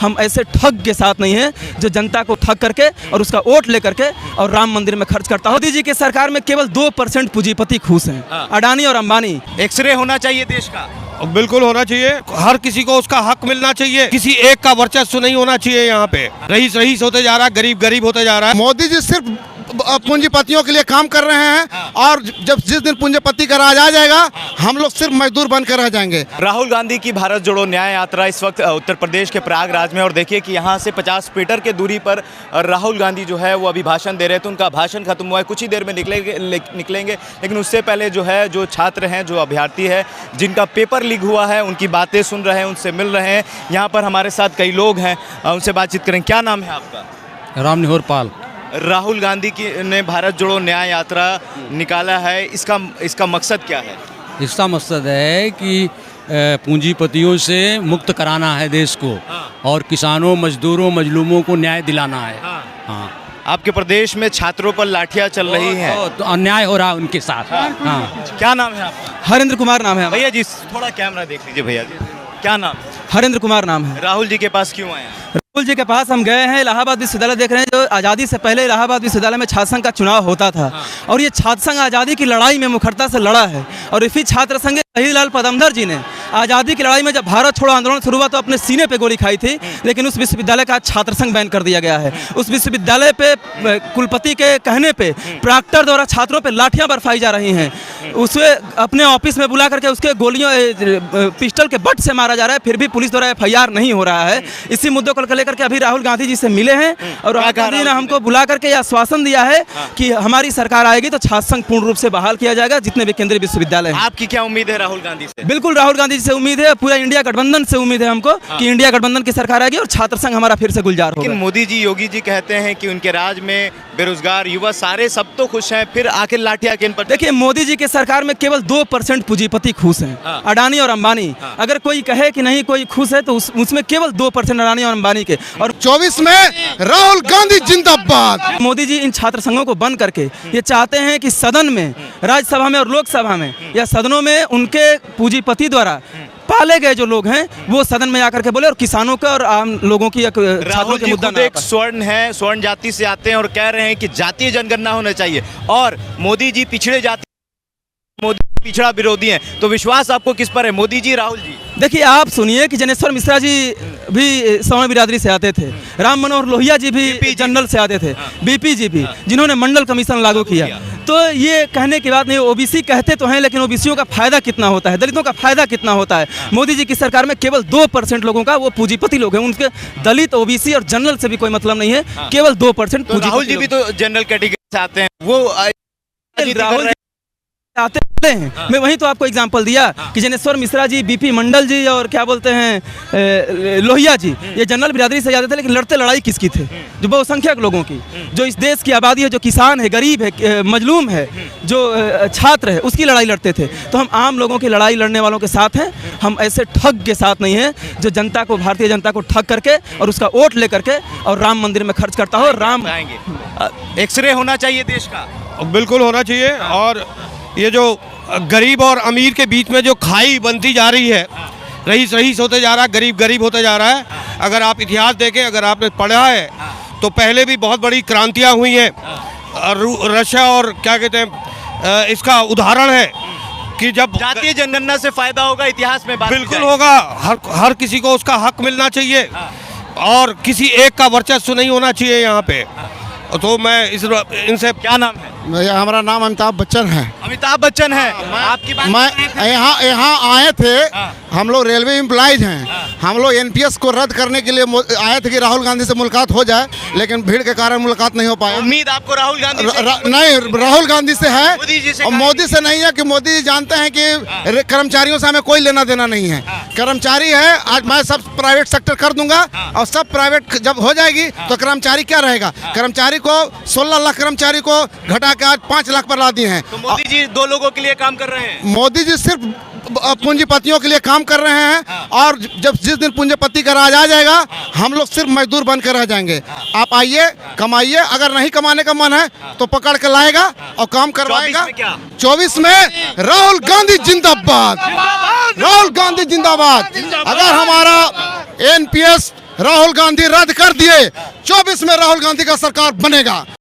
हम ऐसे ठग के साथ नहीं हैं जो जनता को ठग करके और उसका वोट ले करके और राम मंदिर में खर्च करता हो। मोदी जी की सरकार में केवल 2% पूंजीपति खुश हैं, अडानी और अंबानी। एक्सरे होना चाहिए देश का, बिल्कुल होना चाहिए, हर किसी को उसका हक मिलना चाहिए, किसी एक का वर्चस्व नहीं होना चाहिए। यहाँ पे रईस रईस होते जा रहा है, गरीब गरीब होते जा रहा है। मोदी जी सिर्फ पूंजीपतियों के लिए काम कर रहे हैं और जिस दिन पूंजीपति का राज आ जाएगा हम लोग सिर्फ मजदूर बनकर रह जाएंगे। राहुल गांधी की भारत जोड़ो न्याय यात्रा इस वक्त उत्तर प्रदेश के प्रयागराज में, और देखिए कि यहाँ से 50 मीटर के दूरी पर राहुल गांधी जो है वो अभी भाषण दे रहे थे। तो उनका भाषण खत्म हुआ है, कुछ ही देर में निकलेंगे, लेकिन उससे पहले जो है जो छात्र हैं, जो अभ्यर्थी है जिनका पेपर लीक हुआ है, उनकी बातें सुन रहे हैं, उनसे मिल रहे हैं। यहाँ पर हमारे साथ कई लोग हैं, उनसे बातचीत करें। क्या नाम है आपका? राम निहोर पाल। राहुल गांधी ने भारत जोड़ो न्याय यात्रा निकाला है, इसका मकसद क्या है? इसका मकसद है कि पूंजीपतियों से मुक्त कराना है देश को, और किसानों, मजदूरों, मजलूमों को न्याय दिलाना है। हाँ। आपके प्रदेश में छात्रों पर लाठियां चल रही हैं, तो अन्याय हो रहा है उनके साथ। हाँ। क्या नाम है आपका? हरेंद्र कुमार नाम है भैया जी, थोड़ा कैमरा देख लीजिए भैया जी। क्या नाम? हरेंद्र कुमार नाम है। राहुल जी के पास क्यों आए? राहुल जी के पास हम गए हैं, इलाहाबाद विश्वविद्यालय देख रहे हैं। जो आज़ादी से पहले इलाहाबाद विश्वविद्यालय में छात्र संघ का चुनाव होता था, और ये छात्र संघ आज़ादी की लड़ाई में मुखरता से लड़ा है। और इसी छात्र संघ शहीद पदमधर जी ने आज़ादी की लड़ाई में जब भारत छोड़ो आंदोलन शुरू हुआ तो अपने सीने पे गोली खाई थी, लेकिन उस विश्वविद्यालय का छात्र संघ बैन कर दिया गया है। उस विश्वविद्यालय पे कुलपति के कहने पे प्रॉक्टर द्वारा छात्रों पे लाठियां बरसाई जा रही हैं। उसे अपने ऑफिस में बुला करके उसके गोलियों पिस्टल के बट से मारा जा रहा है, फिर भी पुलिस द्वारा FIR नहीं हो रहा है। इसी मुद्दों को लेकर के अभी राहुल गांधी जी से मिले हैं, और राहुल गांधी ने हमको बुला करके यह आश्वासन दिया है कि हमारी सरकार आएगी तो छात्र संघ पूर्ण रूप से बहाल किया जाएगा, जितने भी केंद्रीय विश्वविद्यालय हैं। आपकी क्या उम्मीद है राहुल गांधी से? बिल्कुल राहुल गांधी से उम्मीद है, पूरा इंडिया गठबंधन से उम्मीद है हमको कि इंडिया गठबंधन की सरकार आएगी और छात्र संघ हमारा फिर से गुलजार होगा। लेकिन मोदी जी, योगी जी कहते हैं कि उनके राज में बेरोजगार युवा सारे सब तो खुश हैं, फिर आखिर लाठियां किन पर? देखिए, मोदी जी की सरकार में केवल 2% पूंजीपति खुश हैं, अडानी और अंबानी। अगर कोई कहे कि नहीं कोई खुश है तो उसमें केवल 2% अडानी और अंबानी के। और 24 में राहुल गांधी जिंदाबाद। मोदी जी इन छात्र संघों को बंद करके ये चाहते हैं कि सदन में, राज्यसभा में और लोकसभा में या सदनों में उनके पूंजीपति द्वारा पाले गए जो लोग हैं वो सदन में आकर के बोले, और किसानों का और आम लोगों की राहुल जी खुद एक स्वर्ण है, स्वर्ण जाति से आते हैं और कह रहे हैं कि जातीय जनगणना होना चाहिए, और मोदी जी पिछड़े जाति, मोदी पिछड़ा विरोधी हैं। तो विश्वास आपको किस पर है, मोदी जी, राहुल जी? देखिए, आप सुनिए कि जनेश्वर मिश्रा जी भी सवर्ण बिरादरी से आते थे, राम मनोहर लोहिया जी भी जनरल से आते थे, BP जी भी, जिन्होंने मंडल कमीशन लागू किया। तो ये कहने की बात नहीं, OBC कहते तो हैं, लेकिन OBCयों का फायदा कितना होता है, दलितों का फायदा कितना होता है? मोदी जी की सरकार में केवल 2% लोगों का, वो पूंजीपति लोग हैं, उनके दलित, OBC और जनरल से भी कोई मतलब नहीं है, केवल 2%। तो राहुल जी भी तो जनरल कैटेगरी से आते हैं, वो राहुल आते हैं। मैं वहीं तो आपको एग्जांपल दिया कि जनेश्वर मिश्रा जी, BP मंडल जी और क्या बोलते हैं लोहिया जी, ये जनरल बिरादरी से जाते थे, लेकिन लड़ते लड़ाई किसकी थे? जो बहुसंख्यक लोगों की, जो इस देश की आबादी है, जो किसान है, गरीब है, मजलूम है, जो छात्र है, उसकी लड़ाई लड़ते थे। तो हम आम लोगों की लड़ाई लड़ने वालों के साथ हैं, हम ऐसे ठग के साथ नहीं हैं जो जनता को, भारतीय जनता को ठग करके और उसका वोट ले करके और राम मंदिर में खर्च करता हो। राम आएंगे। एक्सरे होना चाहिए देश का, बिल्कुल होना चाहिए, और ये जो गरीब और अमीर के बीच में जो खाई बनती जा रही है, रईस रईस होते जा रहा है, गरीब गरीब होते जा रहा है। अगर आप इतिहास देखें, अगर आपने पढ़ा है तो पहले भी बहुत बड़ी क्रांतियां हुई हैं। रशिया और क्या कहते हैं, इसका उदाहरण है कि जब जातीय जनगणना से फायदा होगा, इतिहास में बात बिल्कुल होगा, हर किसी को उसका हक मिलना चाहिए, और किसी एक का वर्चस्व नहीं होना चाहिए यहाँ पे। तो मैं इनसे, क्या नाम है? हमारा नाम अमिताभ बच्चन है। अमिताभ बच्चन है। आपकी बात मैं यहाँ आए थे, हम लोग रेलवे एम्प्लॉइज हैं, हम लोग NPS को रद्द करने के लिए आए थे कि राहुल गांधी से मुलाकात हो जाए, लेकिन भीड़ के कारण मुलाकात नहीं हो पाया। उम्मीद आपको राहुल गांधी से? नहीं, राहुल गांधी से है, मोदी जी से? और मोदी से नहीं है कि मोदी जी जानते हैं कि कर्मचारियों से हमें कोई लेना देना नहीं है। कर्मचारी है, आज मैं सब प्राइवेट सेक्टर कर दूंगा, और सब प्राइवेट जब हो जाएगी तो कर्मचारी क्या रहेगा? कर्मचारी को 16 लाख कर्मचारी को घटा के आज 5 लाख पर ला दिए हैं। तो मोदी जी 2 लोगों के लिए काम कर रहे हैं। मोदी जी सिर्फ पूंजीपतियों के लिए काम कर रहे हैं, और जिस दिन पूंजीपति का राज आ जाएगा हम लोग सिर्फ मजदूर बनकर रह जाएंगे। आप आइए, कमाइए, अगर नहीं कमाने का मन है तो पकड़ के लाएगा और काम करवाएगा। 24 में राहुल गांधी जिंदाबाद, राहुल गांधी जिंदाबाद। अगर हमारा NPS राहुल गांधी रद्द कर दिए, 24 में राहुल गांधी का सरकार बनेगा।